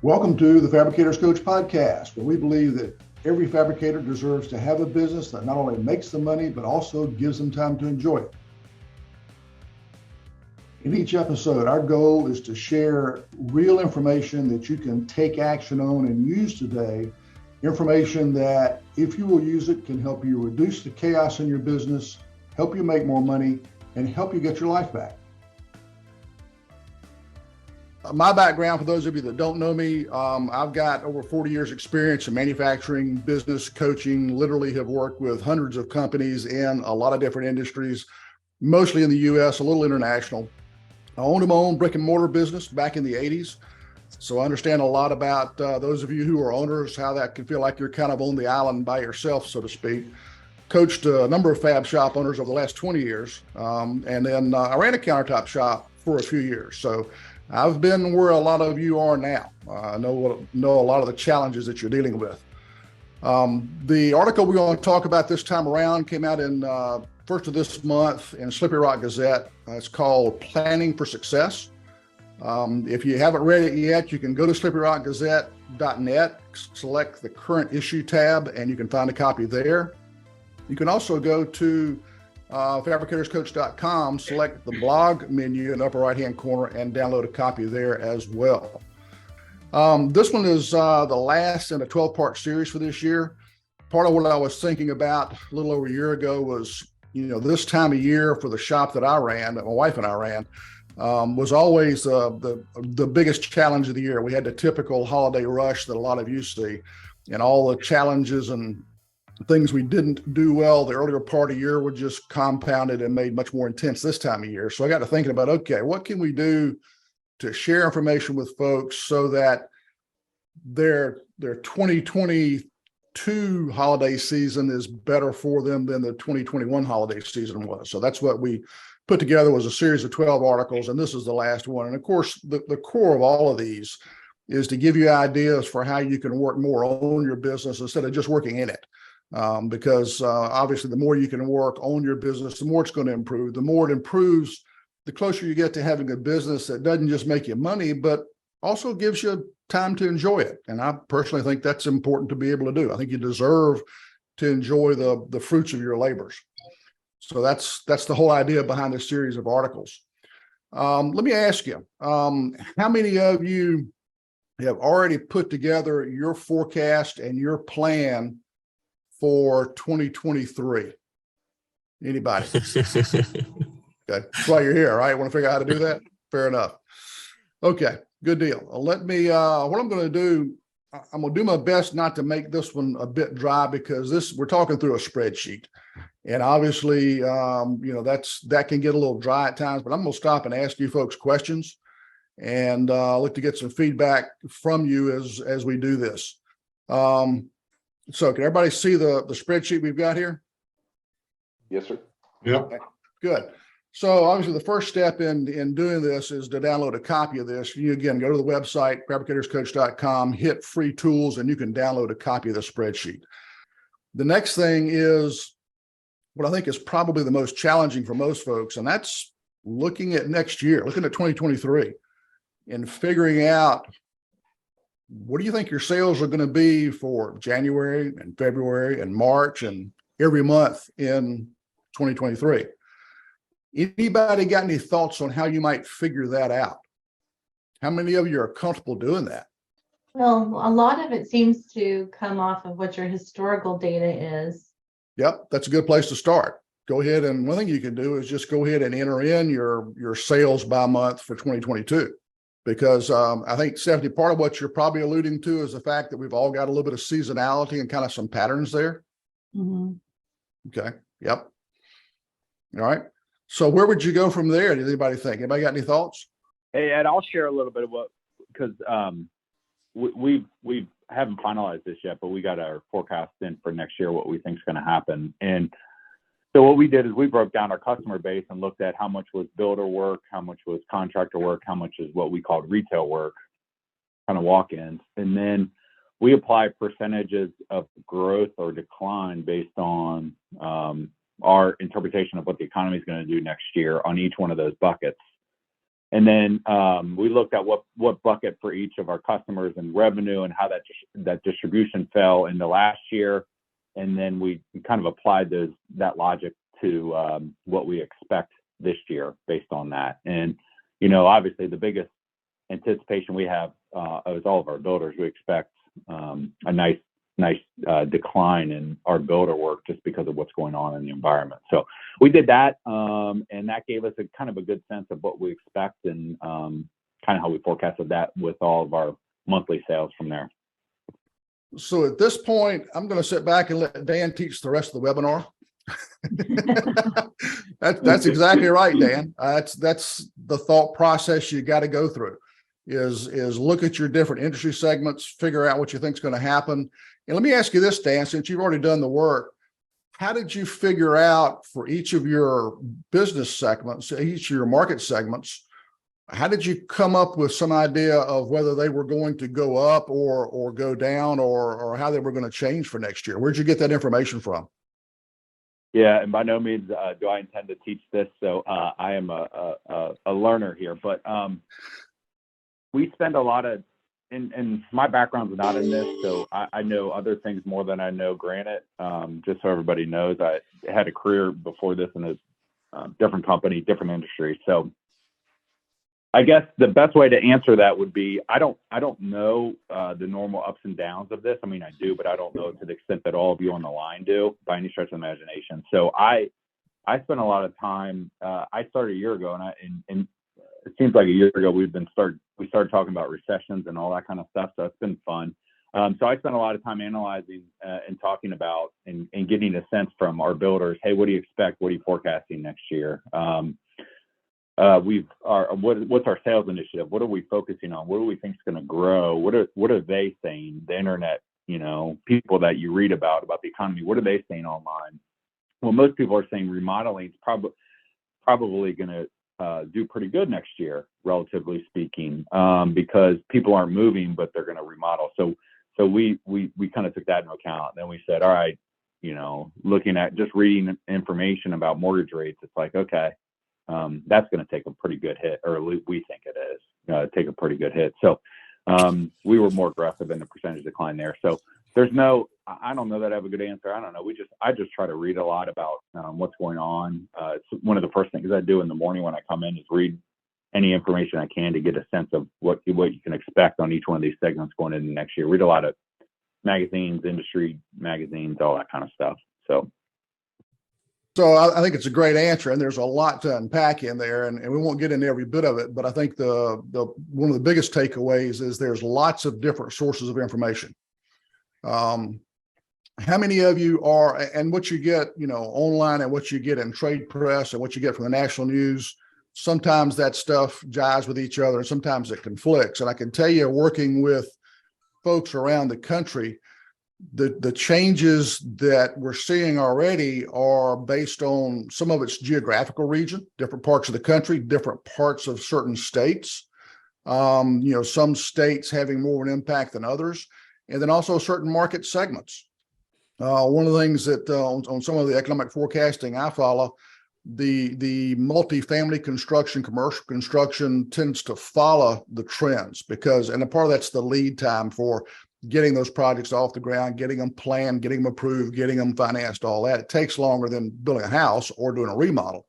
Welcome to the Fabricators Coach podcast, where we believe that every fabricator deserves to have a business that not only makes them money, but also gives them time to enjoy it. In each episode, our goal is to share real information that you can take action on and use today. Information that, if you will use it, can help you reduce the chaos in your business, help you make more money, and help you get your life back. My background, for those of you that don't know me, I've got over 40 years experience in manufacturing, business, coaching, literally have worked with hundreds of companies in a lot of different industries, mostly in the US, a little international. I owned my own brick and mortar business back in the 80s. So I understand a lot about those of you who are owners, how that can feel like you're kind of on the island by yourself, so to speak. Coached a number of fab shop owners over the last 20 years. And then I ran a countertop shop for a few years. So I've been where a lot of you are now. I know a lot of the challenges that you're dealing with. The article we're going to talk about this time around came out in first of this month in Slippery Rock Gazette. It's called Planning for Success. If you haven't read it yet, you can go to slipperyrockgazette.net, select the current issue tab, and you can find a copy there. You can also go to fabricatorscoach.com, select the blog menu in the upper right-hand corner and download a copy there as well. This one is the last in a 12-part series for this year. Part of what I was thinking about a little over a year ago was, this time of year for the shop that I ran, that my wife and I ran, was always the biggest challenge of the year. We had the typical holiday rush that a lot of you see, and all the challenges and things we didn't do well the earlier part of the year were just compounded and made much more intense this time of year. So I got to thinking about, okay, what can we do to share information with folks so that their 2022 holiday season is better for them than the 2021 holiday season was. So that's what we put together, was a series of 12 articles, and this is the last one. And of course, the core of all of these is to give you ideas for how you can work more on your business instead of just working in it. Because obviously the more you can work on your business, the more it's going to improve. The more it improves, the closer you get to having a business that doesn't just make you money, but also gives you time to enjoy it. And I personally think that's important to be able to do. I think you deserve to enjoy the fruits of your labors. So that's the whole idea behind this series of articles. Let me ask you, how many of you have already put together your forecast and your plan for 2023? Anybody? Okay, that's why you're here, right? Want to figure out how to do that? Fair enough. Okay, good deal. Let me, what I'm going to do, I'm going to do my best not to make this one a bit dry, because we're talking through a spreadsheet. And obviously, that can get a little dry at times, but I'm going to stop and ask you folks questions and look to get some feedback from you as we do this. So can everybody see the spreadsheet we've got here? Yes, sir. Yep. Okay, good. So obviously the first step in doing this is to download a copy of this. You again, go to the website, fabricatorscoach.com, hit free tools, and you can download a copy of the spreadsheet. The next thing is what I think is probably the most challenging for most folks, and that's looking at next year, looking at 2023 and figuring out, what do you think your sales are going to be for January and February and March and every month in 2023? Anybody got any thoughts on how you might figure that out? How many of you are comfortable doing that? Well, a lot of it seems to come off of what your historical data is. Yep, that's a good place to start. Go ahead, and one thing you can do is just go ahead and enter in your sales by month for 2022. Because I think, Stephanie, part of what you're probably alluding to is the fact that we've all got a little bit of seasonality and kind of some patterns there. Mm-hmm. Okay. Yep. All right. So where would you go from there? Does anybody think? Anybody got any thoughts? Hey, Ed, I'll share a little bit of because we haven't finalized this yet, but we got our forecast in for next year, what we think is going to happen. And so what we did is we broke down our customer base and looked at how much was builder work, how much was contractor work, how much is what we called retail work, kind of walk-ins. And then we apply percentages of growth or decline based on our interpretation of what the economy is going to do next year on each one of those buckets. And then we looked at what bucket for each of our customers and revenue and how that distribution fell in the last year. And then we kind of applied that logic to what we expect this year based on that. And, obviously the biggest anticipation we have is all of our builders. We expect a nice decline in our builder work just because of what's going on in the environment. So we did that, and that gave us a kind of a good sense of what we expect and kind of how we forecasted that with all of our monthly sales from there. So at this point, I'm going to sit back and let Dan teach the rest of the webinar. That's exactly right, Dan. That's the thought process you got to go through is look at your different industry segments, figure out what you think is going to happen. And let me ask you this, Dan, since you've already done the work, how did you figure out for each of your business segments, each of your market segments, how did you come up with some idea of whether they were going to go up or go down or how they were going to change for next year? Where'd you get that information from? Yeah, and by no means do I intend to teach this, so I am a learner here. But we spend a lot of, and my background's not in this, so I know other things more than I know Granite. Just so everybody knows, I had a career before this in a different company, different industry. So I guess the best way to answer that would be I don't know the normal ups and downs of this. I mean, I do, but I don't know to the extent that all of you on the line do by any stretch of imagination. So I spent a lot of time. I started a year ago, and it seems like a year ago we started talking about recessions and all that kind of stuff. So it's been fun. So I spent a lot of time analyzing and talking about and getting a sense from our builders. Hey, what do you expect? What are you forecasting next year? What's our sales initiative? What are we focusing on? What do we think is going to grow? What are they saying? The internet, people that you read about the economy, what are they saying online? Well, most people are saying remodeling is probably going to do pretty good next year, relatively speaking, because people aren't moving, but they're going to remodel. So we kind of took that into account. Then we said, all right, looking at just reading information about mortgage rates, it's like, okay, that's going to take a pretty good hit, or we think it is take a pretty good hit. So we were more aggressive in the percentage decline there. So I don't know that I have a good answer. I don't know. I just try to read a lot about what's going on. It's one of the first things I do in the morning when I come in is read any information I can to get a sense of what you can expect on each one of these segments going into next year. Read a lot of magazines, industry magazines, all that kind of stuff. So I think it's a great answer, and there's a lot to unpack in there, and we won't get into every bit of it. But I think the one of the biggest takeaways is there's lots of different sources of information. How many of you are, and what you get, online and what you get in trade press and what you get from the national news, sometimes that stuff jives with each other and sometimes it conflicts. And I can tell you, working with folks around the country, the changes that we're seeing already are based on some of its geographical region, different parts of the country, different parts of certain states, some states having more of an impact than others, and then also certain market segments. One of the things that on some of the economic forecasting I follow, the multifamily construction, commercial construction tends to follow the trends and a part of that's the lead time for getting those projects off the ground, getting them planned, getting them approved, getting them financed, all that. It takes longer than building a house or doing a remodel.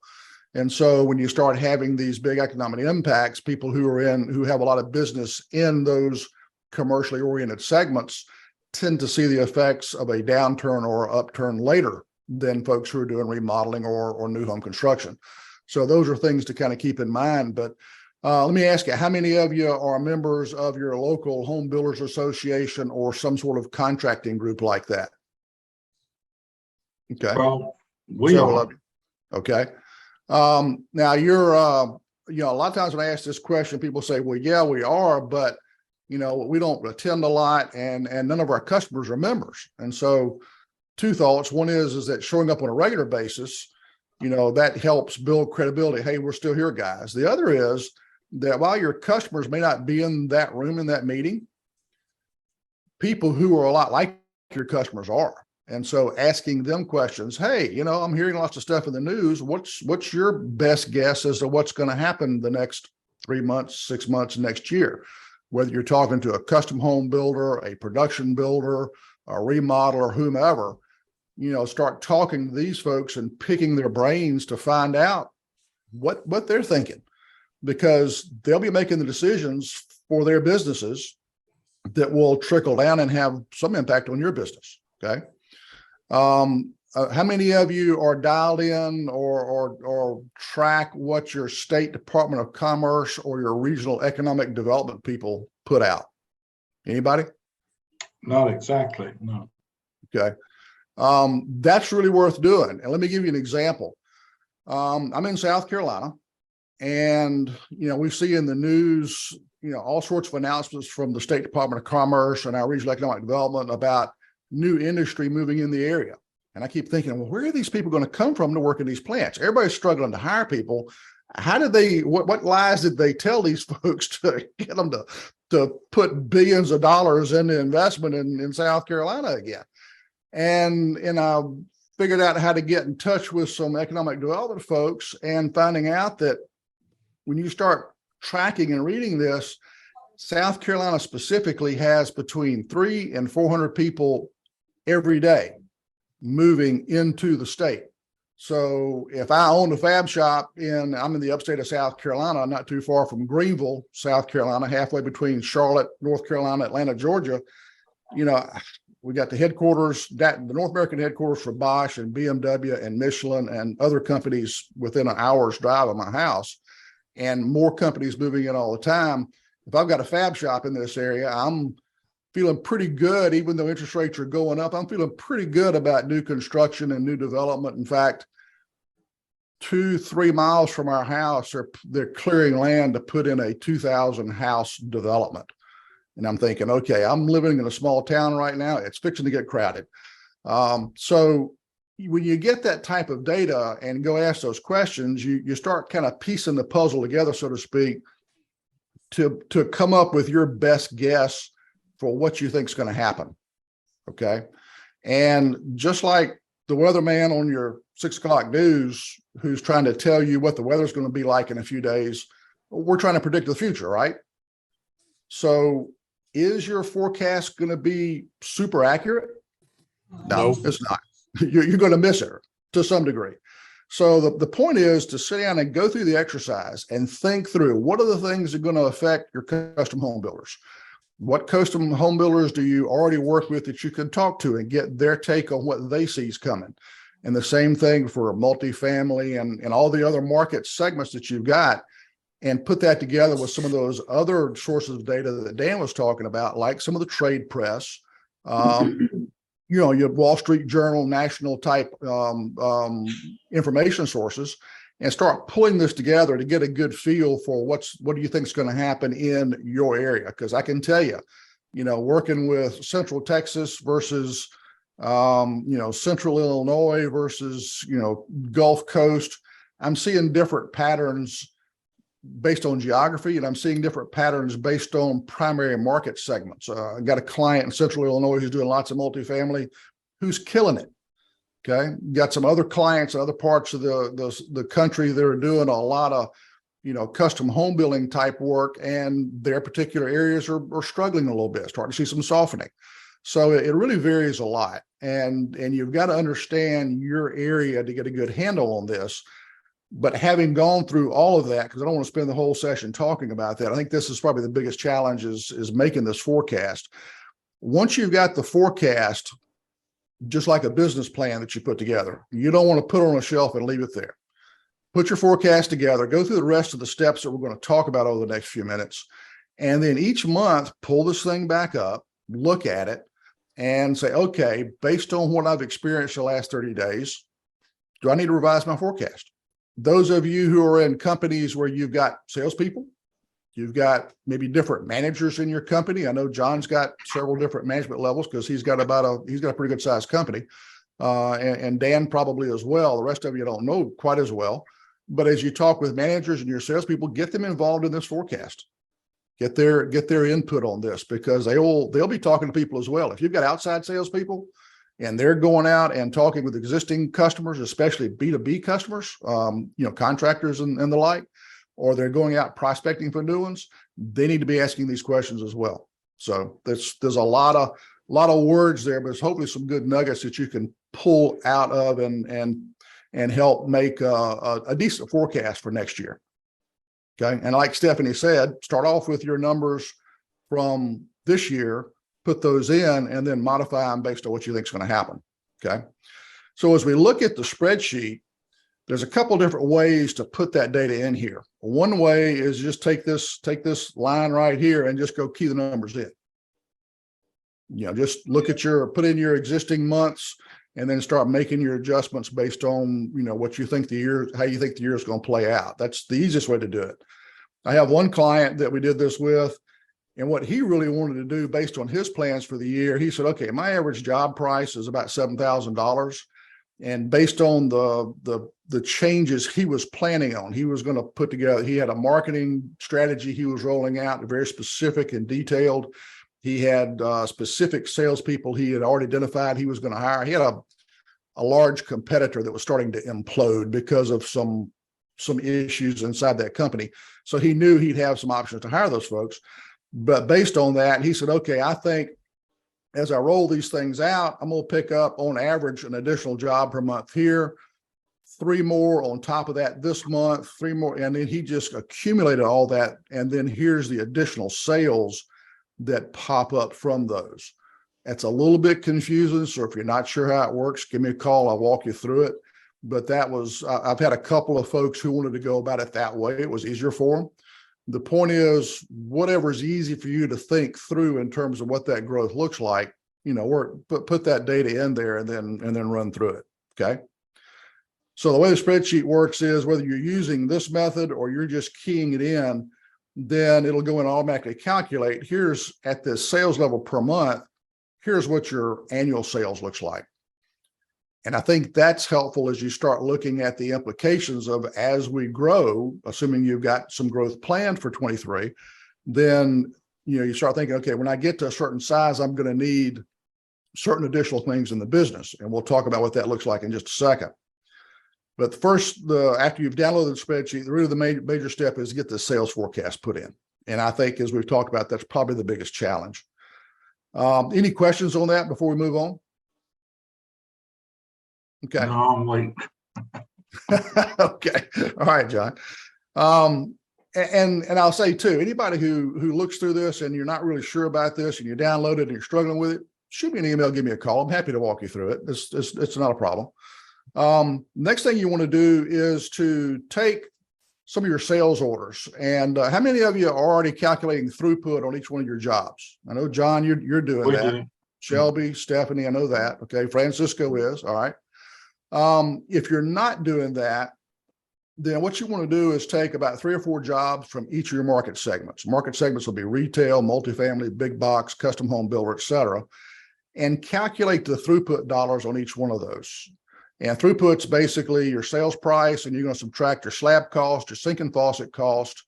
And so when you start having these big economic impacts, people who have a lot of business in those commercially oriented segments tend to see the effects of a downturn or upturn later than folks who are doing remodeling or new home construction. So those are things to kind of keep in mind. But let me ask you, how many of you are members of your local home builders association or some sort of contracting group like that? Okay. Well, we are. Okay. Now you're, a lot of times when I ask this question, people say, well, yeah, we are, but we don't attend a lot and none of our customers are members. And so two thoughts. One is that showing up on a regular basis, that helps build credibility. Hey, we're still here, guys. The other is that while your customers may not be in that room, in that meeting, people who are a lot like your customers are. And so asking them questions, hey, I'm hearing lots of stuff in the news. What's your best guess as to what's going to happen the next 3 months, 6 months, next year. Whether you're talking to a custom home builder, a production builder, a remodeler, whomever, start talking to these folks and picking their brains to find out what they're thinking, because they'll be making the decisions for their businesses that will trickle down and have some impact on your business. Okay. How many of you are dialed in or track what your state Department of Commerce or your regional economic development people put out? Anybody? Not exactly, no. Okay. That's really worth doing. And let me give you an example. I'm in South Carolina, and, we see in the news, all sorts of announcements from the State Department of Commerce and our regional economic development about new industry moving in the area. And I keep thinking, well, where are these people going to come from to work in these plants? Everybody's struggling to hire people. How did what lies did they tell these folks to get them to put billions of dollars into investment in South Carolina again? And I figured out how to get in touch with some economic development folks, and finding out that when you start tracking and reading this, South Carolina specifically has between 300 and 400 people every day moving into the state. So if I own a fab shop I'm in the upstate of South Carolina, not too far from Greenville, South Carolina, halfway between Charlotte, North Carolina, Atlanta, Georgia, we got the headquarters, the North American headquarters for Bosch and BMW and Michelin and other companies within an hour's drive of my house, and more companies moving in all the time. If I've got a fab shop in this area, I'm feeling pretty good. Even though interest rates are going up, I'm feeling pretty good about new construction and new development. In fact, 2-3 miles from our house, they're clearing land to put in a 2,000 house development. And I'm thinking, okay, I'm living in a small town right now. It's fixing to get crowded. So when you get that type of data and go ask those questions, you start kind of piecing the puzzle together, so to speak, to come up with your best guess for what you think is going to happen. Okay. And just like the weatherman on your 6 o'clock news, who's trying to tell you what the weather's going to be like in a few days, we're trying to predict the future, right? So is your forecast going to be super accurate? No, it's not. You're going to miss it to some degree. So the point is to sit down and go through the exercise and think through what are the things that are going to affect your custom home builders. What custom home builders do you already work with that you can talk to and get their take on what they see is coming? And the same thing for multifamily and all the other market segments that you've got, and put that together with some of those other sources of data that Dan was talking about, like some of the trade press, your Wall Street Journal, national type information sources, and start pulling this together to get a good feel for what do you think is going to happen in your area. Because I can tell you, working with Central Texas versus, Central Illinois versus, Gulf Coast, I'm seeing different patterns based on geography, and I'm seeing different patterns based on primary market segments. I got a client in Central Illinois who's doing lots of multifamily, who's killing it. Okay, got some other clients in other parts of the country that are doing a lot of, custom home building type work, and their particular areas are struggling a little bit, starting to see some softening. So it really varies a lot, and you've got to understand your area to get a good handle on this. But having gone through all of that, because I don't want to spend the whole session talking about that, I think this is probably the biggest challenge is making this forecast. Once you've got the forecast, just like a business plan that you put together, you don't want to put it on a shelf and leave it there. Put your forecast together, go through the rest of the steps that we're going to talk about over the next few minutes. And then each month, pull this thing back up, look at it, and say, okay, based on what I've experienced the last 30 days, do I need to revise my forecast? Those of you who are in companies where you've got salespeople, you've got maybe different managers in your company. I know John's got several different management levels because he's got a pretty good sized company, and Dan probably as well. The rest of you don't know quite as well, but as you talk with managers and your salespeople, get them involved in this forecast. Get their input on this, because they'll be talking to people as well. If you've got outside salespeople and they're going out and talking with existing customers, especially B2B customers, contractors and the like, or they're going out prospecting for new ones, they need to be asking these questions as well. So there's a lot of words there, but there's hopefully some good nuggets that you can pull out of and help make a decent forecast for next year. Okay. And like Stephanie said, start off with your numbers from this year, put those in, and then modify them based on what you think is going to happen. Okay. So as we look at the spreadsheet, there's a couple different ways to put that data in here. One way is just take this line right here and just go key the numbers in. Just look at put in your existing months and then start making your adjustments based on, what you think how you think the year is going to play out. That's the easiest way to do it. I have one client that we did this with, and what he really wanted to do based on his plans for the year, he said, okay, my average job price is about $7,000. And based on the changes he was planning on, he was going to put together, he had a marketing strategy he was rolling out, very specific and detailed. He had specific salespeople he had already identified he was going to hire. He had a large competitor that was starting to implode because of some issues inside that company. So he knew he'd have some options to hire those folks. But based on that, he said, okay, I think as I roll these things out, I'm going to pick up on average an additional job per month here, 3 more on top of that this month, 3 more. And then he just accumulated all that. And then here's the additional sales that pop up from those. That's a little bit confusing. So if you're not sure how it works, give me a call. I'll walk you through it. But I've had a couple of folks who wanted to go about it that way. It was easier for them. The point is, whatever's easy for you to think through in terms of what that growth looks like, put that data in there and then run through it. Okay. So the way the spreadsheet works is whether you're using this method or you're just keying it in, then it'll go and automatically calculate. Here's at the sales level per month. Here's what your annual sales looks like. And I think that's helpful as you start looking at the implications of as we grow, assuming you've got some growth planned for 23, then, you start thinking, okay, when I get to a certain size, I'm going to need certain additional things in the business. And we'll talk about what that looks like in just a second. But first, after you've downloaded the spreadsheet, really the major step is to get the sales forecast put in. And I think as we've talked about, that's probably the biggest challenge. Any questions on that before we move on? Okay. No, I'm waiting. Okay. All right, John. And I'll say too, anybody who looks through this and you're not really sure about this and you download it and you're struggling with it, shoot me an email, give me a call. I'm happy to walk you through it. It's not a problem. Next thing you want to do is to take some of your sales orders. And how many of you are already calculating throughput on each one of your jobs? I know, John, you're doing We that. do. Shelby, Stephanie, I know that. Okay. Francisco is. All right. If you're not doing that, then what you want to do is take about 3 or 4 jobs from each of your market segments. Market segments will be retail, multifamily, big box, custom home builder, et cetera, and calculate the throughput dollars on each one of those. And throughput's basically your sales price, and you're going to subtract your slab cost, your sink and faucet cost.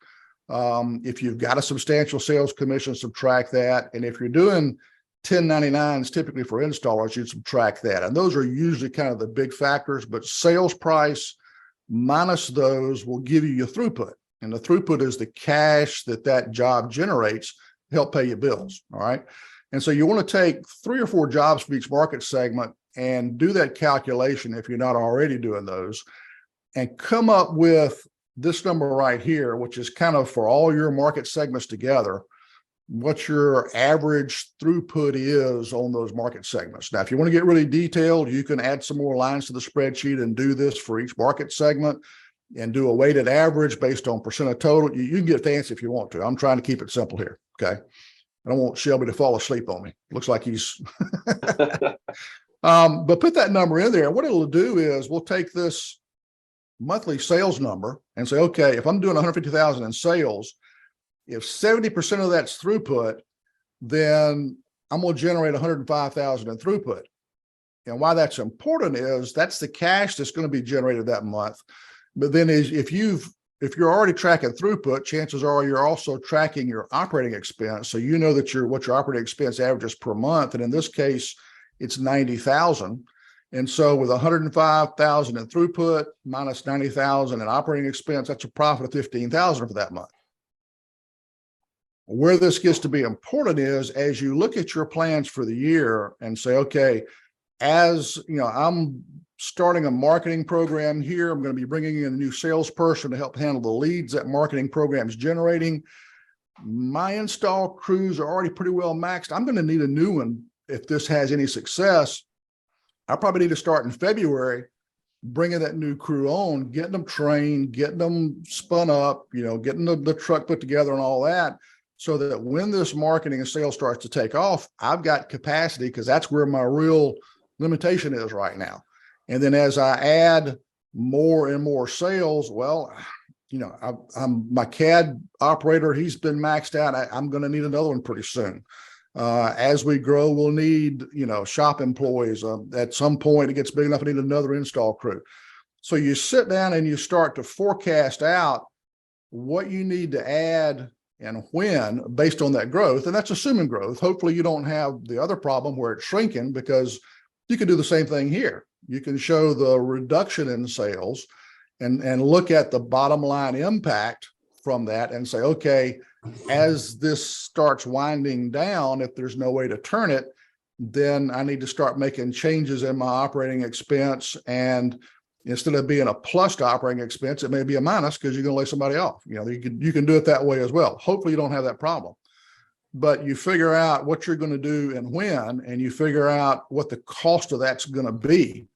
If you've got a substantial sales commission, subtract that. And if you're doing 1099s typically for installers, you'd subtract that. And those are usually kind of the big factors, but sales price minus those will give you your throughput. And the throughput is the cash that job generates to help pay your bills. All right. And so you want to take 3 or 4 jobs from each market segment and do that calculation if you're not already doing those, and come up with this number right here, which is kind of for all your market segments together, what your average throughput is on those market segments. Now, if you want to get really detailed, you can add some more lines to the spreadsheet and do this for each market segment and do a weighted average based on percent of total. You can get fancy if you want to. I'm trying to keep it simple here. Okay. I don't want Shelby to fall asleep on me. Looks like he's, but put that number in there. What it'll do is we'll take this monthly sales number and say, okay, if I'm doing 150,000 in sales, if 70% of that's throughput, then I'm going to generate 105,000 in throughput. And why that's important is that's the cash that's going to be generated that month. But then if you're already tracking throughput, chances are you're also tracking your operating expense. So you know that what your operating expense averages per month. And in this case, it's 90,000. And so with 105,000 in throughput minus 90,000 in operating expense, that's a profit of 15,000 for that month. Where this gets to be important is as you look at your plans for the year and say, okay, as you know, I'm starting a marketing program here. I'm going to be bringing in a new salesperson to help handle the leads that marketing program is generating. My install crews are already pretty well maxed. I'm going to need a new one if this has any success. I probably need to start in February, bringing that new crew on, getting them trained, getting them spun up, getting the truck put together and all that, so that when this marketing and sales starts to take off, I've got capacity, because that's where my real limitation is right now. And then as I add more and more sales, well, I'm my CAD operator, he's been maxed out. I'm going to need another one pretty soon. As we grow, we'll need, shop employees. At some point, it gets big enough, I need another install crew. So you sit down and you start to forecast out what you need to add and when based on that growth. And that's assuming growth. Hopefully you don't have the other problem where it's shrinking, because you can do the same thing here. You can show the reduction in sales and look at the bottom line impact from that and say, okay, as this starts winding down, if there's no way to turn it, then I need to start making changes in my operating expense. And instead of being a plus to operating expense, it may be a minus, because you're going to lay somebody off. You can do it that way as well. Hopefully you don't have that problem. But you figure out what you're going to do and when, and you figure out what the cost of that's going to be.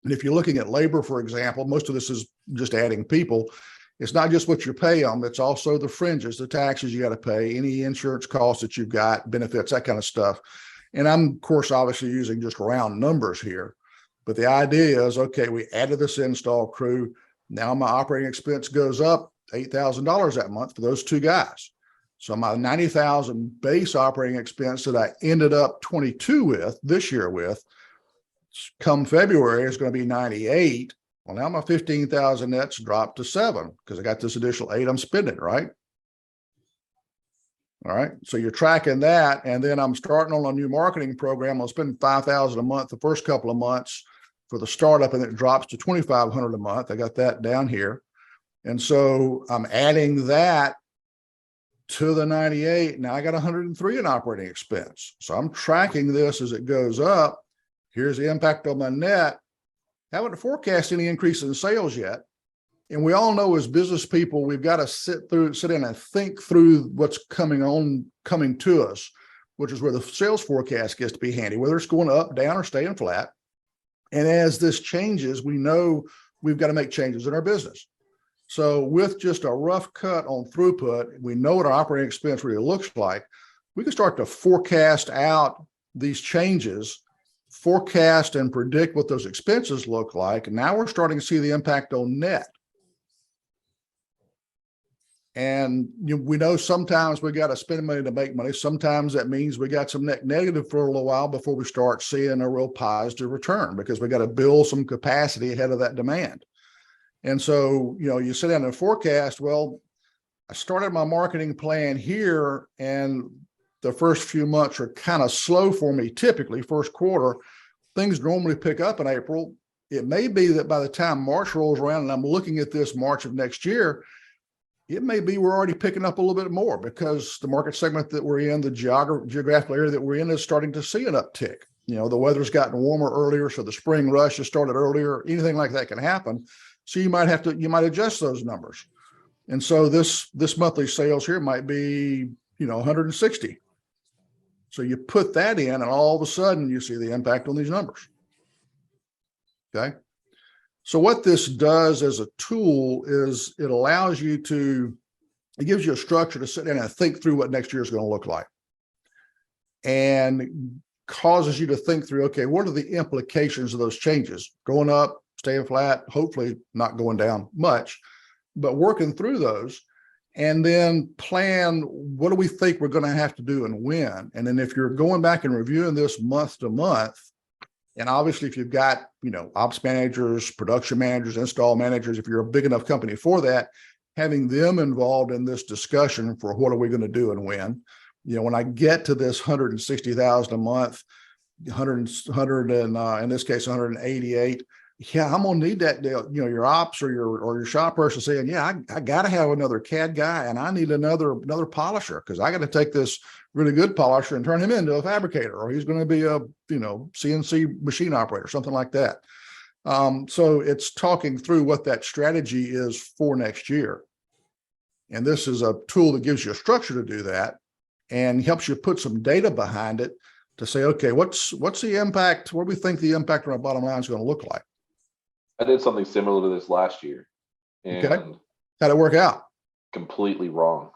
And if you're looking at labor, for example, most of this is just adding people. It's not just what you pay them, it's also the fringes, the taxes you got to pay, any insurance costs that you've got, benefits, that kind of stuff. And I'm, of course, obviously using just round numbers here. But the idea is, okay, we added this install crew. Now my operating expense goes up $8,000 that month for those two guys. So my 90,000 base operating expense that I ended up 22 with this year with, come February, is going to be 98. Well, now my 15,000 nets dropped to 7 because I got this additional 8 I'm spending, right? All right. So you're tracking that. And then I'm starting on a new marketing program. I'll spend 5,000 a month the first couple of months for the startup, and it drops to 2,500 a month. I got that down here. And so I'm adding that to the 98. Now I got 103 in operating expense. So I'm tracking this as it goes up. Here's the impact on my net. Haven't forecast any increase in sales yet. And we all know as business people, we've got to sit in and think through what's coming to us, which is where the sales forecast gets to be handy, whether it's going up, down, or staying flat. And as this changes, we know we've got to make changes in our business. So with just a rough cut on throughput, we know what our operating expense really looks like. We can start to forecast out these changes, forecast and predict what those expenses look like. And now we're starting to see the impact on net. And we know sometimes we got to spend money to make money. Sometimes that means we got some net negative for a little while before we start seeing a real positive return, because we got to build some capacity ahead of that demand. And so, you sit down and forecast, well, I started my marketing plan here, and the first few months are kind of slow for me. Typically, first quarter, things normally pick up in April. It may be that by the time March rolls around and I'm looking at this March of next year, it may be we're already picking up a little bit more, because the market segment that we're in, the geographical area that we're in, is starting to see an uptick. The weather's gotten warmer earlier, so the spring rush has started earlier. Anything like that can happen. So you might adjust those numbers. And so this monthly sales here might be, 160. So you put that in, and all of a sudden you see the impact on these numbers. Okay. So what this does as a tool is it gives you a structure to sit down and think through what next year is going to look like, and causes you to think through, okay, what are the implications of those changes? Going up, staying flat, hopefully not going down much, but working through those, and then plan, what do we think we're going to have to do and when? And then if you're going back and reviewing this month to month, and obviously if you've got, ops managers, production managers, install managers, if you're a big enough company for that, having them involved in this discussion for what are we going to do and when. When I get to this 160,000 a month, 100 and in this case 188. Yeah, I'm gonna need that deal. You know, your ops or your shop person saying, yeah, I got to have another CAD guy, and I need another polisher because I got to take this really good polisher and turn him into a fabricator, or he's going to be a CNC machine operator, something like that. So it's talking through what that strategy is for next year, and this is a tool that gives you a structure to do that and helps you put some data behind it to say, okay, what's the impact? What do we think the impact on our bottom line is going to look like? I did something similar to this last year, and Okay. How'd it work out? completely wrong.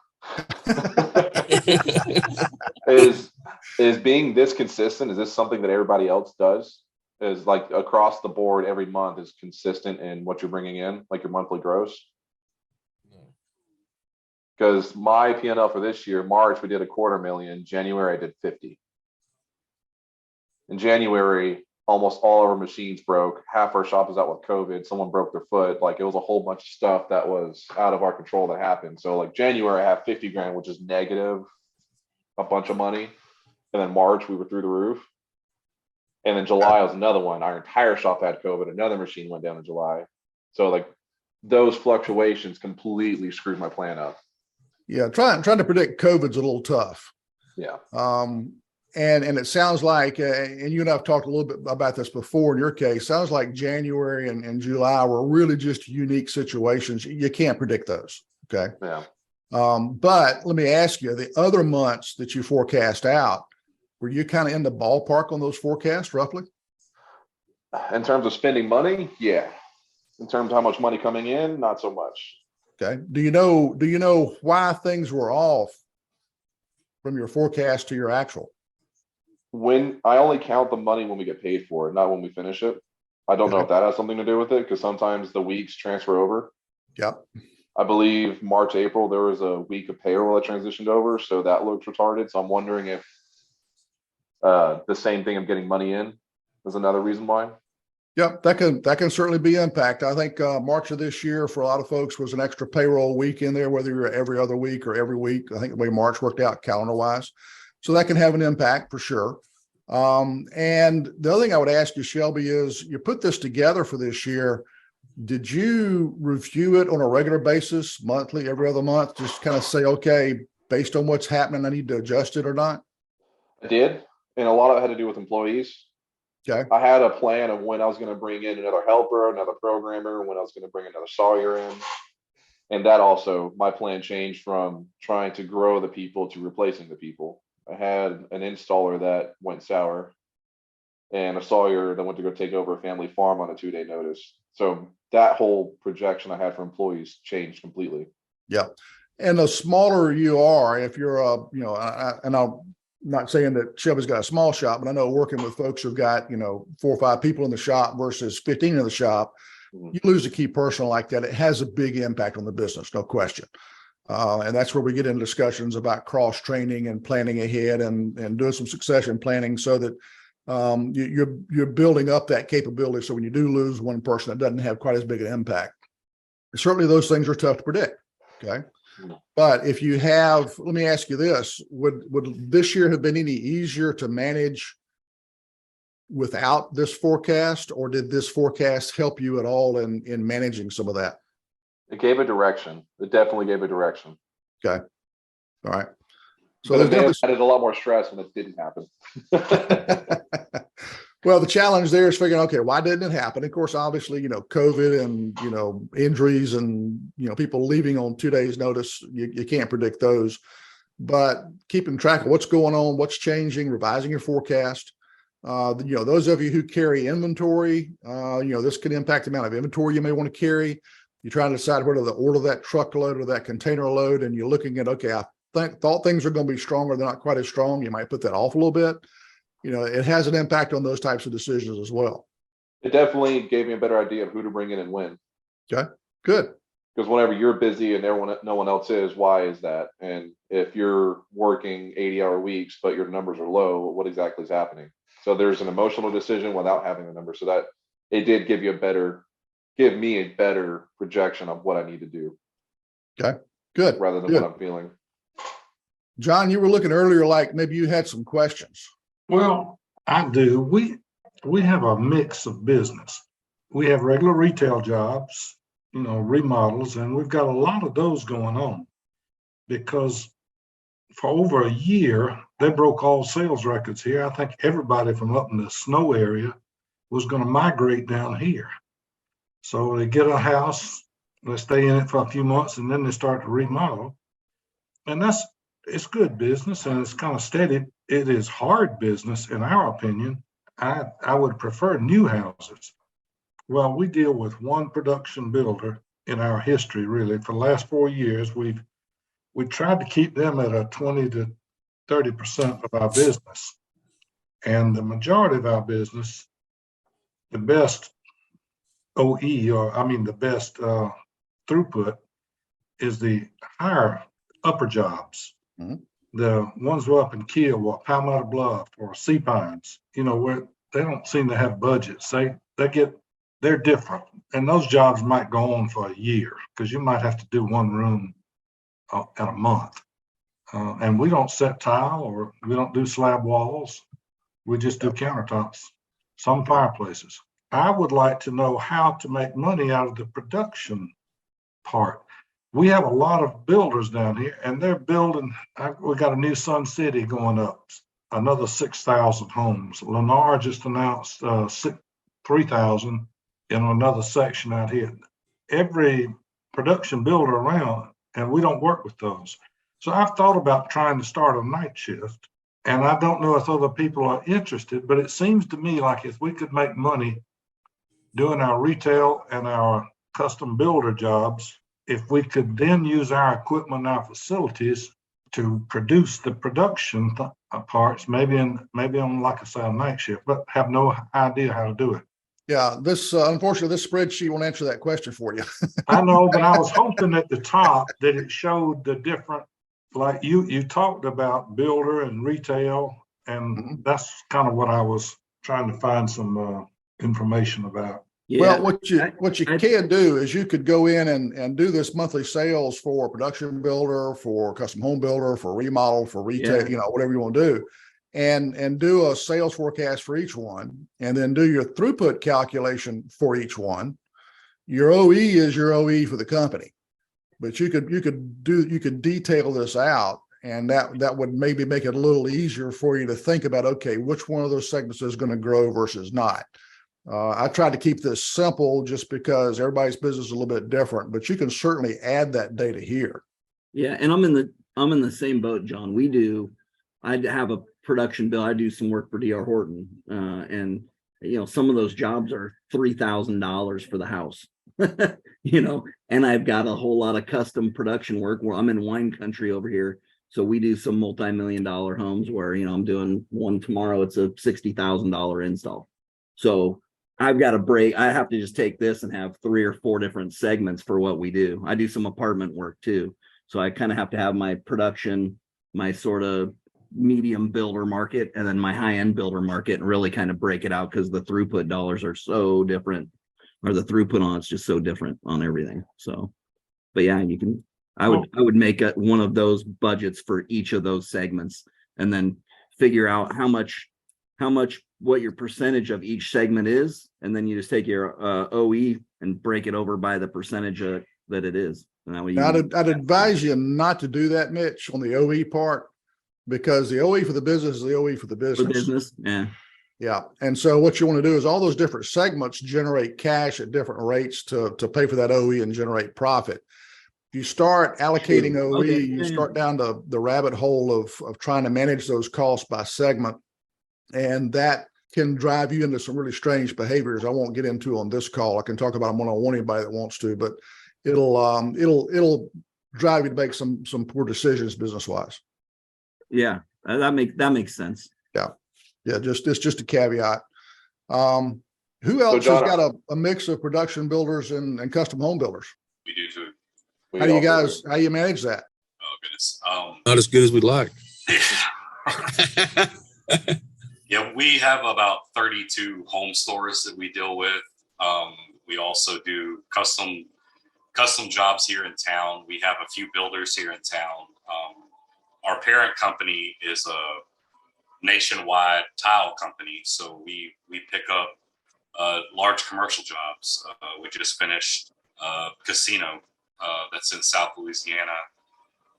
is being this consistent? Is this something that everybody else does? Is like across the board every month is consistent in what you're bringing in, like your monthly gross? Because my P&L for this year, March we did $250,000. January I did 50. In January, almost all of our machines broke. Half our shop was out with COVID. Someone broke their foot. Like it was a whole bunch of stuff that was out of our control that happened. So like January, I have 50 grand, which is negative, a bunch of money. And then March, we were through the roof. And then July was another one. Our entire shop had COVID. Another machine went down in July. So like those fluctuations completely screwed my plan up. Yeah, trying to predict COVID's a little tough. Yeah. And it sounds like, and you and I've talked a little bit about this before in your case, sounds like January and July were really just unique situations. You can't predict those. Okay. Yeah. But let me ask you, the other months that you forecast out, were you kind of in the ballpark on those forecasts roughly? In terms of spending money, yeah. In terms of how much money coming in, not so much. Okay. Do you know why things were off from your forecast to your actual? When I only count the money when we get paid for it, not when we finish it. I don't know if that has something to do with it because sometimes the weeks transfer over. Yep. I believe March, April, there was a week of payroll that transitioned over. So that looked retarded. So I'm wondering if the same thing of getting money in is another reason why. Yep, that can certainly be impact. I think March of this year for a lot of folks was an extra payroll week in there, whether you're every other week or every week. I think the way March worked out calendar wise. So that can have an impact for sure. And the other thing I would ask you, Shelby, is you put this together for this year. Did you review it on a regular basis, monthly, every other month? Just kind of say, okay, based on what's happening, I need to adjust it or not? I did. And a lot of it had to do with employees. Okay. I had a plan of when I was going to bring in another helper, another programmer, when I was going to bring another sawyer in. And that also, my plan changed from trying to grow the people to replacing the people. I had an installer that went sour and a sawyer that went to go take over a family farm on a 2-day notice. So that whole projection I had for employees changed completely. Yeah. And the smaller you are, if you're and I'm not saying that Shelby's got a small shop, but I know working with folks who've got, 4 or 5 people in the shop versus 15 in the shop, you lose a key person like that. It has a big impact on the business, no question. And that's where we get into discussions about cross training and planning ahead and doing some succession planning so that you're building up that capability. So when you do lose one person, it doesn't have quite as big an impact. Certainly those things are tough to predict. Okay. But if you have, let me ask you this, would this year have been any easier to manage without this forecast, or did this forecast help you at all in managing some of that? It gave a direction. It definitely gave a direction. Okay. All right. So it added a lot more stress when it didn't happen. Well, the challenge there is figuring, okay, why didn't it happen? Of course, obviously, COVID and, injuries and, people leaving on 2 days notice, you can't predict those, but keeping track of what's going on, what's changing, revising your forecast. Those of you who carry inventory, this can impact the amount of inventory you may want to carry. You're trying to decide whether to order that truckload or that container load, and you're looking at, okay, I thought things are going to be stronger. They're not quite as strong. You might put that off a little bit. It has an impact on those types of decisions as well. It definitely gave me a better idea of who to bring in and when. Okay, good. Because whenever you're busy and no one else is, why is that? And if you're working 80-hour weeks, but your numbers are low, what exactly is happening? So there's an emotional decision without having the number. So that it did give me a better projection of what I need to do. Okay, good. Rather than what I'm feeling. John, you were looking earlier like maybe you had some questions. Well, I do. We have a mix of business. We have regular retail jobs, remodels, and we've got a lot of those going on because for over a year, they broke all sales records here. I think everybody from up in the snow area was going to migrate down here. So they get a house, they stay in it for a few months, and then they start to remodel. And it's good business and it's kind of steady. It is hard business, in our opinion. I would prefer new houses. Well, we deal with one production builder in our history, really. For the last 4 years, we tried to keep them at a 20 to 30% of our business. And the majority of our business, the best OE, the best throughput is the higher upper jobs. Mhm. The ones who are up in Kiel, Palmetto Bluff or Sea Pines, where they don't seem to have budgets. They're different. And those jobs might go on for a year because you might have to do one room at a month. And we don't set tile or we don't do slab walls. We just do countertops, some fireplaces. I would like to know how to make money out of the production part. We have a lot of builders down here and they're building. We got a new Sun City going up, another 6,000 homes. Lennar just announced 3,000 in another section out here. Every production builder around, and we don't work with those. So I've thought about trying to start a night shift, and I don't know if other people are interested, but it seems to me like if we could make money doing our retail and our custom builder jobs, if we could then use our equipment and our facilities to produce the production parts, maybe on, like I say, a night shift, but have no idea how to do it. Yeah, unfortunately, this spreadsheet won't answer that question for you. I know, but I was hoping at the top that it showed the different, like you talked about builder and retail, and that's kind of what I was trying to find some information about. Yeah, Well, what you can do is you could go in and do this monthly sales for production builder, for custom home builder, for remodel, for retail, whatever you want to do, and do a sales forecast for each one, and then do your throughput calculation for each one. Your OE is your OE for the company, but you could detail this out, and that would maybe make it a little easier for you to think about, okay, which one of those segments is going to grow versus not. I tried to keep this simple just because everybody's business is a little bit different, but you can certainly add that data here. Yeah, and I'm in the same boat, John. I have a production bill. I do some work for DR Horton, and some of those jobs are $3,000 for the house. And I've got a whole lot of custom production work where I'm in wine country over here. So we do some multi-million-dollar homes where I'm doing one tomorrow. It's a $60,000 install. So I've got to break. I have to just take this and have 3 or 4 different segments for what we do. I do some apartment work too. So I kind of have to have my production, my sort of medium builder market, and then my high-end builder market, and really kind of break it out because the throughput dollars are so different, or the throughput on it's just so different on everything. So, but yeah, I would make one of those budgets for each of those segments, and then figure out how much what your percentage of each segment is, and then you just take your OE and break it over by the percentage that it is. And that way I'd advise you not to do that, Mitch, on the OE part, because the OE for the business is the OE for the business. Yeah. And so what you want to do is all those different segments generate cash at different rates to pay for that OE and generate profit. If you start allocating OE, you start down the rabbit hole of trying to manage those costs by segment, and that can drive you into some really strange behaviors I won't get into on this call. I can talk about them one-on-one, anybody that wants to, but it'll drive you to make some poor decisions business-wise. Yeah, that makes sense. Yeah, it's just a caveat. Who else has got a mix of production builders and custom home builders? We do too. How you manage that? Oh goodness. Not as good as we'd like. Yeah, we have about 32 home stores that we deal with. We also do custom jobs here in town. We have a few builders here in town. Our parent company is a nationwide tile company. So we pick up large commercial jobs. We just finished a casino that's in South Louisiana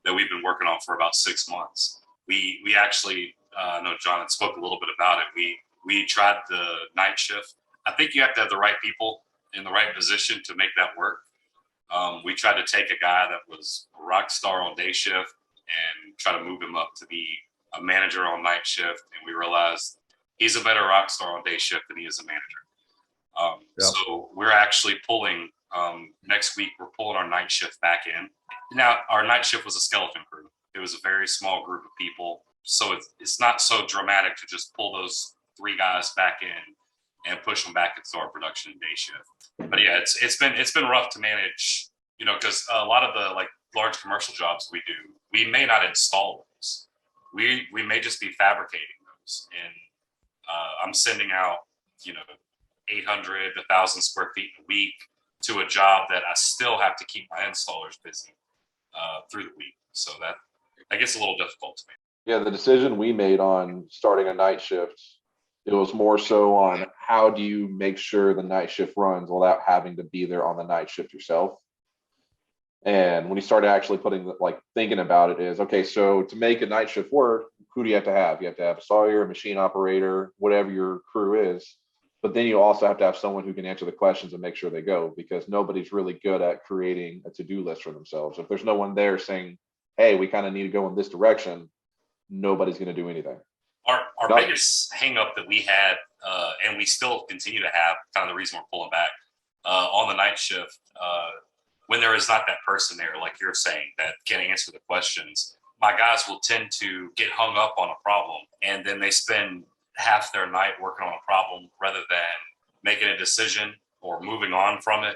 that we've been working on for about 6 months. We actually, I know John had spoke a little bit about it. We tried the night shift. I think you have to have the right people in the right position to make that work. We tried to take a guy that was a rock star on day shift and try to move him up to be a manager on night shift. And we realized he's a better rock star on day shift than he is a manager. So we're actually pulling, next week, we're pulling our night shift back in. Now, our night shift was a skeleton crew. It was a very small group of people. So it's not so dramatic to just pull those 3 guys back in and push them back into our production day shift. But yeah, it's been rough to manage, you know, because a lot of the like large commercial jobs we do, we may not install those. We may just be fabricating those. And I'm sending out, you know, 800 to 1,000 square feet a week to a job that I still have to keep my installers busy through the week. So that gets a little difficult to me. Yeah, the decision we made on starting a night shift, it was more so on how do you make sure the night shift runs without having to be there on the night shift yourself. And when you started actually thinking about it is, okay, so to make a night shift work, who do you have to have? You have to have a sawyer, a machine operator, whatever your crew is. But then you also have to have someone who can answer the questions and make sure they go, because nobody's really good at creating a to-do list for themselves. If there's no one there saying, hey, we kind of need to go in this direction, nobody's going to do anything. Our biggest hang up that we had, and we still continue to have, kind of the reason we're pulling back on the night shift, when there is not that person there, like you're saying, that can answer the questions, my guys will tend to get hung up on a problem, and then they spend half their night working on a problem rather than making a decision or moving on from it.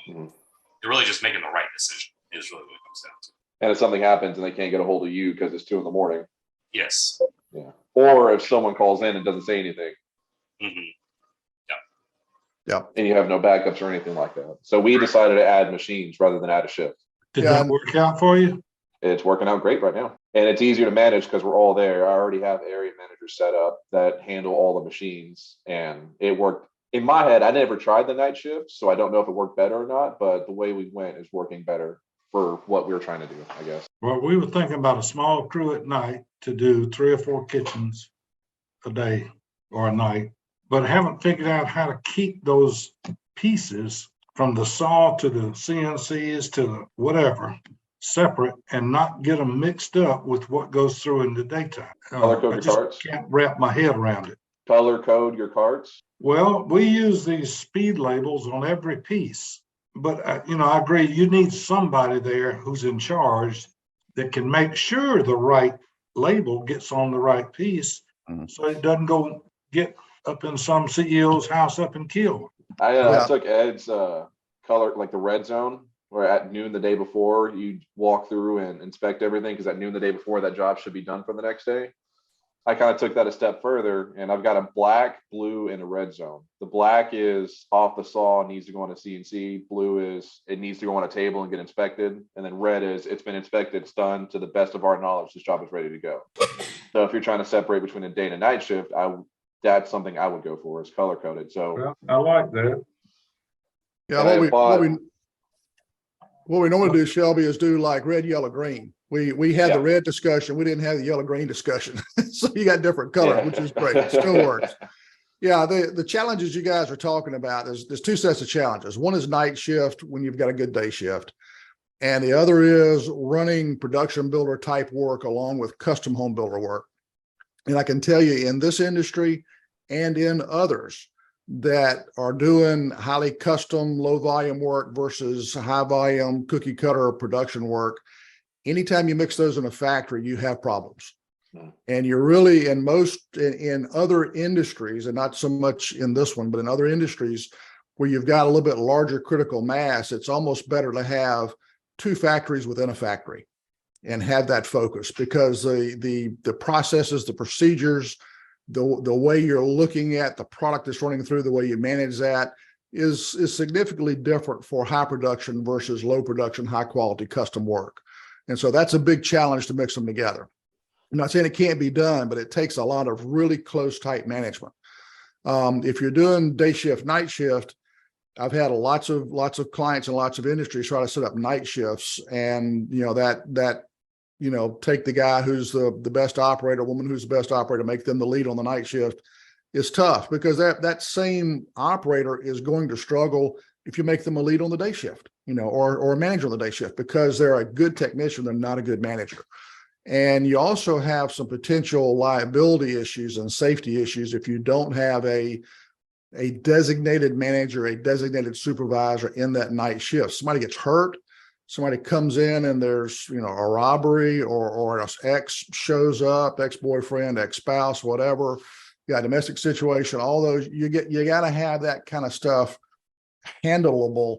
They're really just making the right decision is really what it comes down to. And if something happens and they can't get a hold of you because it's 2 a.m. Yes. Yeah. Or if someone calls in and doesn't say anything. Yeah. And you have no backups or anything like that. So we decided to add machines rather than add a shift. Did that work out for you? It's working out great right now. And it's easier to manage because we're all there. I already have area managers set up that handle all the machines, and it worked. In my head, I never tried the night shift, so I don't know if it worked better or not, but the way we went is working better for what we were trying to do, I guess. Well, we were thinking about a small crew at night to do 3 or 4 kitchens a day or a night, but I haven't figured out how to keep those pieces from the saw to the CNCs to the whatever separate and not get them mixed up with what goes through in the daytime. Color code I your just carts. can't wrap my head around it. Color code your carts. Well, we use these speed labels on every piece, but I agree. You need somebody there who's in charge that can make sure the right label gets on the right piece, so it doesn't go get up in some CEO's house up in Kill. I took Ed's color, like the red zone, where at noon the day before you walk through and inspect everything, because at noon the day before that job should be done for the next day. I kind of took that a step further, and I've got a black, blue, and a red zone. The black is off the saw, needs to go on a CNC. Blue is it needs to go on a table and get inspected. And then red is it's been inspected, it's done to the best of our knowledge. This job is ready to go. So if you're trying to separate between a day and a night shift, that's something I would go for, is color coded. So Well, I like that. Yeah, what we normally do, Shelby, is do like red, yellow, green. We had the red discussion. We didn't have the yellow, green discussion. So you got different colors, which is great. It still works. Yeah, the challenges you guys are talking about, there's 2 sets of challenges. One is night shift when you've got a good day shift. And the other is running production builder type work along with custom home builder work. And I can tell you, in this industry and in others that are doing highly custom, low volume work versus high volume cookie cutter production work, anytime you mix those in a factory, you have problems. And you're really in other industries, and not so much in this one, but in other industries where you've got a little bit larger critical mass, it's almost better to have 2 factories within a factory and have that focus, because the processes, the procedures, the way you're looking at the product that's running through, the way you manage that is significantly different for high production versus low production, high quality custom work. And so that's a big challenge to mix them together. I'm not saying it can't be done, but it takes a lot of really close, tight management. If you're doing day shift, night shift, I've had lots of clients and lots of industries try to set up night shifts, and take the guy who's the best operator, woman who's the best operator, make them the lead on the night shift is tough, because that same operator is going to struggle if you make them a lead on the day shift, or a manager on the day shift, because they're a good technician, they're not a good manager. And you also have some potential liability issues and safety issues if you don't have a designated manager, a designated supervisor in that night shift. Somebody gets hurt, somebody comes in and there's, a robbery, or an ex shows up, ex-boyfriend, ex-spouse, whatever, you got a domestic situation, all those, you got to have that kind of stuff handleable.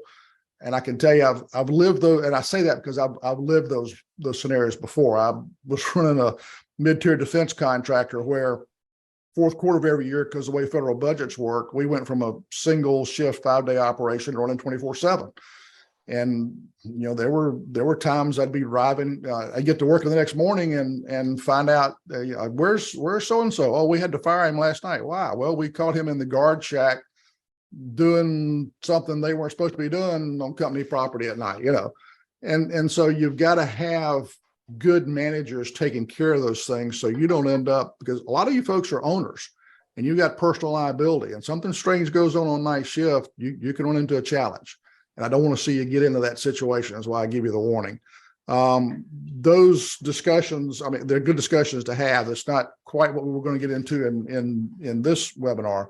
And I can tell you, I've lived those, and I say that because I've lived those scenarios before. I was running a mid-tier defense contractor where fourth quarter of every year, because the way federal budgets work, we went from a single shift 5-day operation to running 24/7. And there were times I'd be driving, I get to work the next morning and find out where's so and so. Oh, we had to fire him last night. Why? Well, we caught him in the guard shack doing something they weren't supposed to be doing on company property at night. And so you've got to have good managers taking care of those things, so you don't end up, because a lot of you folks are owners and you got personal liability, and something strange goes on night shift, you can run into a challenge. And I don't want to see you get into that situation. That's why I give you the warning. Those discussions, they're good discussions to have. It's not quite what we were going to get into in this webinar,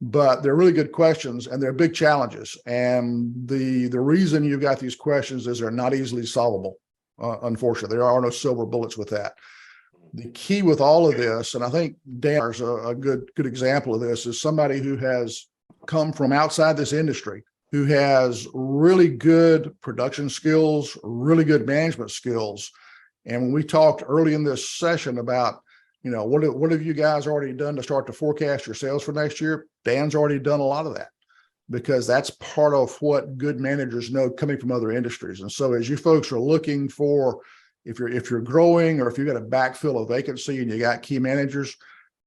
but they're really good questions, and they're big challenges. And the reason you've got these questions is they're not easily solvable. Unfortunately, there are no silver bullets with that. The key with all of this, and I think Dan is a good example of this, is somebody who has come from outside this industry, who has really good production skills, really good management skills. And when we talked early in this session about, what have you guys already done to start to forecast your sales for next year? Dan's already done a lot of that, because that's part of what good managers know coming from other industries. And so as you folks are looking for, if you're growing, or if you've got to backfill a vacancy and you got key managers,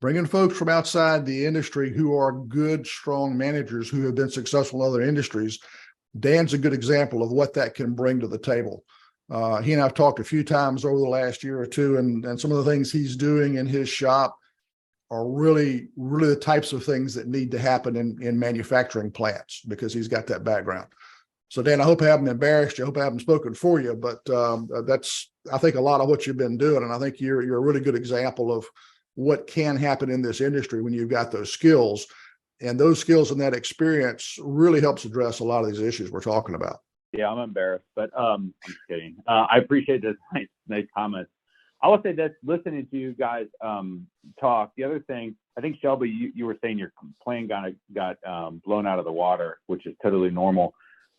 bringing folks from outside the industry who are good, strong managers who have been successful in other industries. Dan's a good example of what that can bring to the table. He and I've talked a few times over the last year or two, and some of the things he's doing in his shop are really, really the types of things that need to happen in manufacturing plants, because he's got that background. So Dan, I hope I haven't embarrassed you. I hope I haven't spoken for you, but that's, I think, a lot of what you've been doing. And I think you're a really good example of what can happen in this industry when you've got those skills, and those skills and that experience really helps address a lot of these issues we're talking about. Yeah, I'm embarrassed, but I'm just kidding. I appreciate this nice comments. I will say that listening to you guys talk, the other thing, I think Shelby, you were saying your plane got blown out of the water, which is totally normal.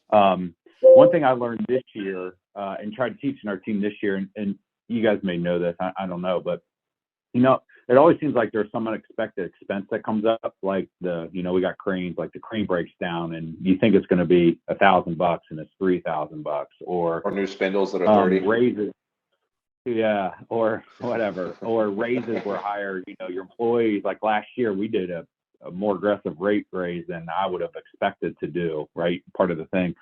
One thing I learned this year and tried teaching our team this year, and you guys may know this, I don't know, but it always seems like there's some unexpected expense that comes up, like we got cranes, like the crane breaks down and you think it's going to be $1,000 and it's $3,000, or new spindles that are 30. Raises. Yeah, or whatever, or raises were higher. Your employees, like last year, we did a more aggressive rate raise than I would have expected to do, right? Part of the thing.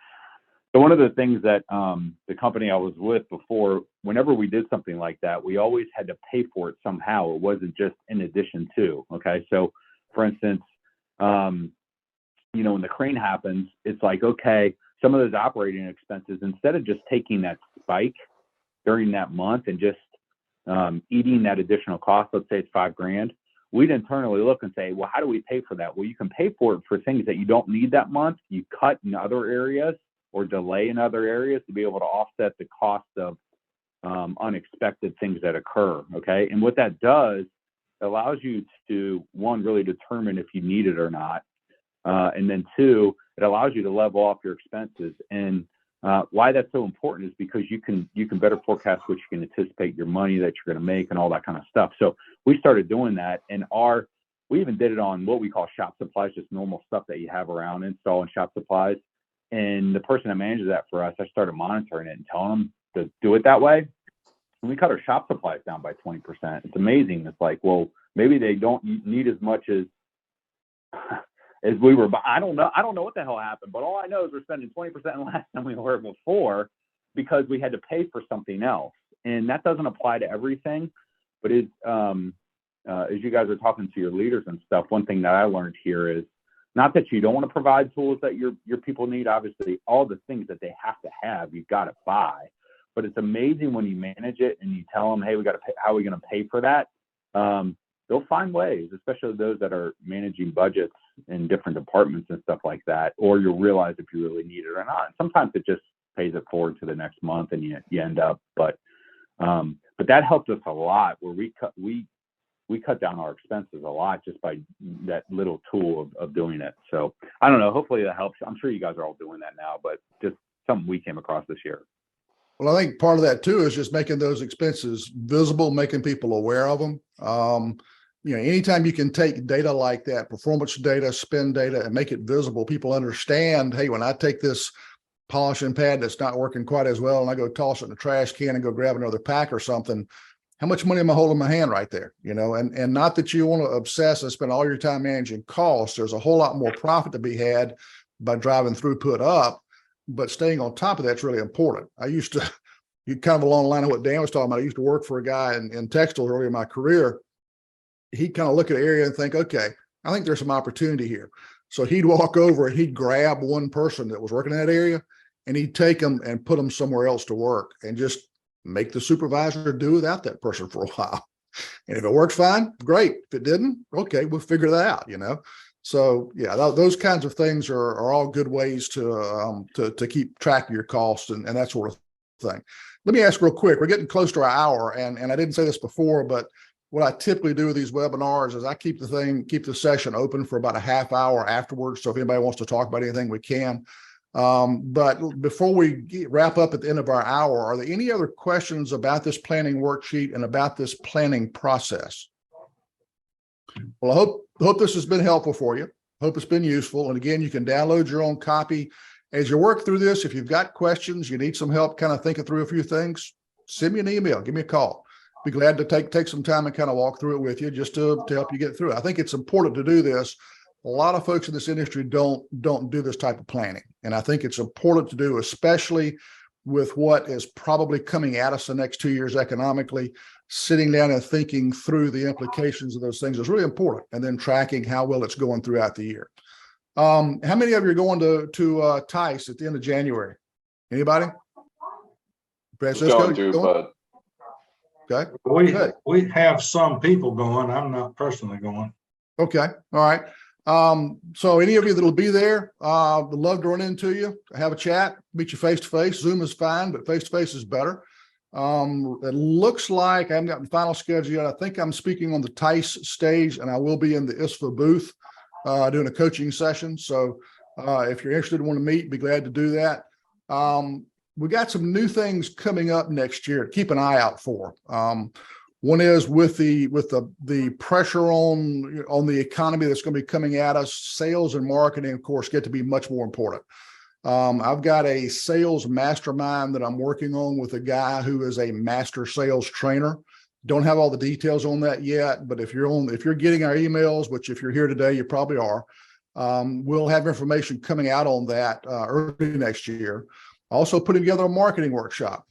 So one of the things that the company I was with before, whenever we did something like that, we always had to pay for it somehow. It wasn't just in addition to, okay? So for instance, when the crane happens, it's like, okay, some of those operating expenses, instead of just taking that spike during that month and just eating that additional cost, let's say it's $5,000, we'd internally look and say, well, how do we pay for that? Well, you can pay for it for things that you don't need that month. You cut in other areas or delay in other areas to be able to offset the cost of unexpected things that occur, okay? And what that does, it allows you to, one, really determine if you need it or not. And then two, it allows you to level off your expenses. And why that's so important is because you can better forecast what you can anticipate your money that you're going to make and all that kind of stuff. So we started doing that, and we even did it on what we call shop supplies, just normal stuff that you have around, install and shop supplies. And the person that manages that for us, I started monitoring it and telling them to do it that way. and we cut our shop supplies down by 20%. It's amazing. It's like, well, maybe they don't need as much as we were, but I don't know what the hell happened, but all I know is we're spending 20% less than we were before because we had to pay for something else. And that doesn't apply to everything, but as you guys are talking to your leaders and stuff, one thing that I learned here is not that you don't want to provide tools that your people need. Obviously, all the things that they have to have, you've got to buy. But it's amazing when you manage it and you tell them, hey, we got to pay, how are we going to pay for that? They'll find ways, especially those that are managing budgets in different departments and stuff like that, or you'll realize if you really need it or not. Sometimes it just pays it forward to the next month and you end up, but that helped us a lot where we cut down our expenses a lot just by that little tool of doing it. So I don't know, hopefully that helps. I'm sure you guys are all doing that now, but just something we came across this year. Well, I think part of that too is just making those expenses visible, making people aware of them. Anytime you can take data like that, performance data, spend data, and make it visible, people understand, hey, when I take this polishing pad that's not working quite as well and I go toss it in the trash can and go grab another pack or something, how much money am I holding in my hand right there? And not that you want to obsess and spend all your time managing costs. There's a whole lot more profit to be had by driving throughput up, but staying on top of that's really important. You kind of along the line of what Dan was talking about. I used to work for a guy in textiles early in my career. He'd kind of look at an area and think, okay, I think there's some opportunity here. So he'd walk over and he'd grab one person that was working in that area and he'd take them and put them somewhere else to work and just make the supervisor do without that person for a while. And if it works fine, great. If it didn't, okay, we'll figure that out, So yeah, those kinds of things are all good ways to keep track of your costs and that sort of thing. Let me ask real quick, we're getting close to our hour and I didn't say this before, but what I typically do with these webinars is I keep the session open for about a half hour afterwards. So if anybody wants to talk about anything, we can. But before we wrap up at the end of our hour, are there any other questions about this planning worksheet and about this planning process? Well, I hope this has been helpful for you. Hope it's been useful. And again, you can download your own copy. As you work through this, if you've got questions, you need some help kind of thinking through a few things, send me an email, give me a call. Be glad to take some time and kind of walk through it with you just to help you get through it. I think it's important to do this. A lot of folks in this industry don't do this type of planning. And I think it's important to do, especially with what is probably coming at us the next 2 years economically. Sitting down and thinking through the implications of those things is really important, and then tracking how well it's going throughout the year. How many of you are going to Tice at the end of January? Anybody? Francisco, Going to, but okay. We have some people going. I'm not personally going. Okay. All right. So any of you that'll be there, would love to run into you, have a chat, meet you face to face. Zoom is fine, but face to face is better. It looks like I haven't gotten the final schedule yet. I think I'm speaking on the Tice stage and I will be in the ISFA booth, doing a coaching session. So, if you're interested and want to meet, be glad to do that. We got some new things coming up next year to keep an eye out for. One is with the pressure on the economy that's going to be coming at us, sales and marketing, of course, get to be much more important. I've got a sales mastermind that I'm working on with a guy who is a master sales trainer. Don't have all the details on that yet, but if you're getting our emails, which if you're here today, you probably are, we'll have information coming out on that early next year. Also putting together a marketing workshop.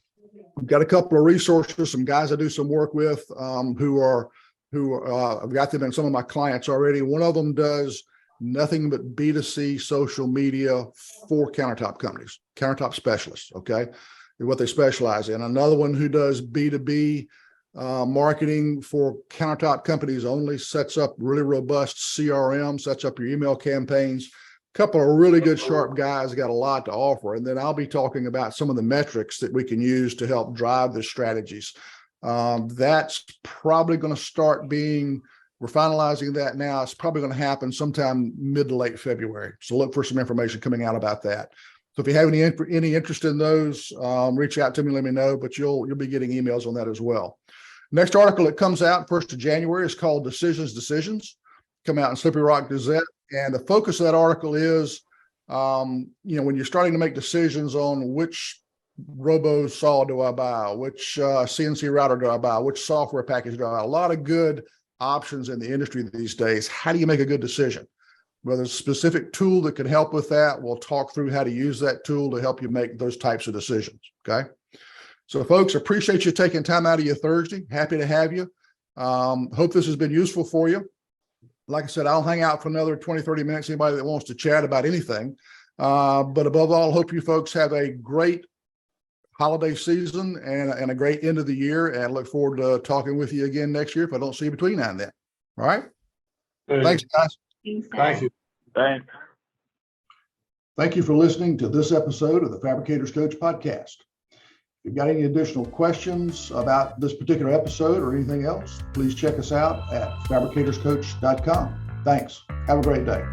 We've got a couple of resources, some guys I do some work with who I've got them in some of my clients already. One of them does nothing but B2C social media for countertop companies, countertop specialists, okay, is what they specialize in. Another one who does B2B marketing for countertop companies only, sets up really robust CRM, sets up your email campaigns. Couple of really good, sharp guys, got a lot to offer. And then I'll be talking about some of the metrics that we can use to help drive the strategies. That's probably going to start we're finalizing that now. It's probably going to happen sometime mid to late February. So look for some information coming out about that. So if you have any interest in those, reach out to me, let me know, but you'll be getting emails on that as well. Next article that comes out 1st of January is called Decisions, come out in Slippery Rock Gazette. And the focus of that article is, when you're starting to make decisions on which robo saw do I buy? Which CNC router do I buy? Which software package do I buy? A lot of good options in the industry these days. How do you make a good decision? Well, there's a specific tool that can help with that. We'll talk through how to use that tool to help you make those types of decisions. Okay. So folks, appreciate you taking time out of your Thursday. Happy to have you. Hope this has been useful for you. Like I said, I'll hang out for another 20, 30 minutes. Anybody that wants to chat about anything. But above all, hope you folks have a great holiday season and a great end of the year, and look forward to talking with you again next year if I don't see you between now and then. All right. Thanks, guys. Thank you. Thanks. Thank you for listening to this episode of the Fabricators Coach podcast. If you've got any additional questions about this particular episode or anything else, please check us out at fabricatorscoach.com. Thanks. Have a great day.